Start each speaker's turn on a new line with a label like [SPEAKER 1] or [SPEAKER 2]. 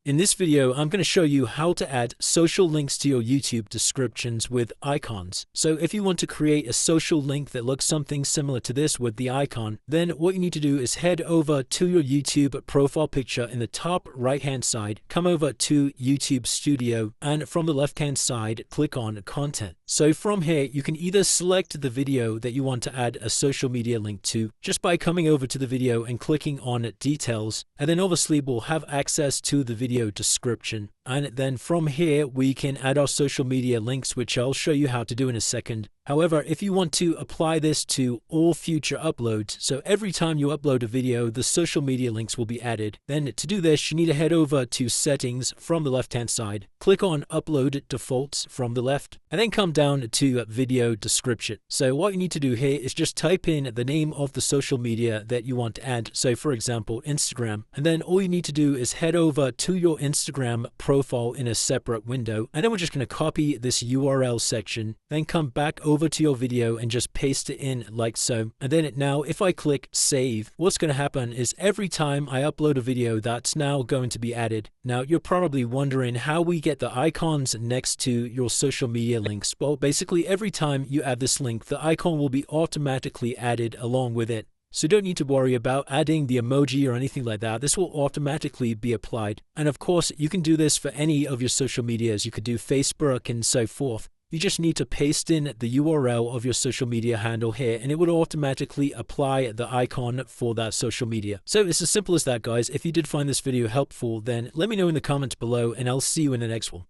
[SPEAKER 1] In this video, I'm going to show you how to add social links to your YouTube descriptions with icons. So if you want to create a social link that looks something similar to this with the icon, then what you need to do is head over to your YouTube profile picture in the top right-hand side, come over to YouTube Studio, and from the left-hand side, click on Content. So from here, you can either select the video that you want to add a social media link to just by coming over to the video and clicking on Details, and then obviously we'll have access to the video description, and then from here we can add our social media links, which I'll show you how to do in a second. However, if you want to apply this to all future uploads, so every time you upload a video, the social media links will be added, then to do this, you need to head over to Settings from the left-hand side, click on Upload Defaults from the left, and then come down to Video Description. So what you need to do here is just type in the name of the social media that you want to add, so for example, Instagram, and then all you need to do is head over to your Instagram profile in a separate window, and then we're just going to copy this URL section, then come back over to your video and just paste it in like so. And then now if I click save, what's going to happen is every time I upload a video, that's now going to be added. Now you're probably wondering how we get the icons next to your social media links. Well, basically every time you add this link, the icon will be automatically added along with it. So you don't need to worry about adding the emoji or anything like that. This will automatically be applied. And of course, you can do this for any of your social medias. You could do Facebook and so forth. You just need to paste in the URL of your social media handle here, and it would automatically apply the icon for that social media. So it's as simple as that, guys. If you did find this video helpful, then let me know in the comments below, and I'll see you in the next one.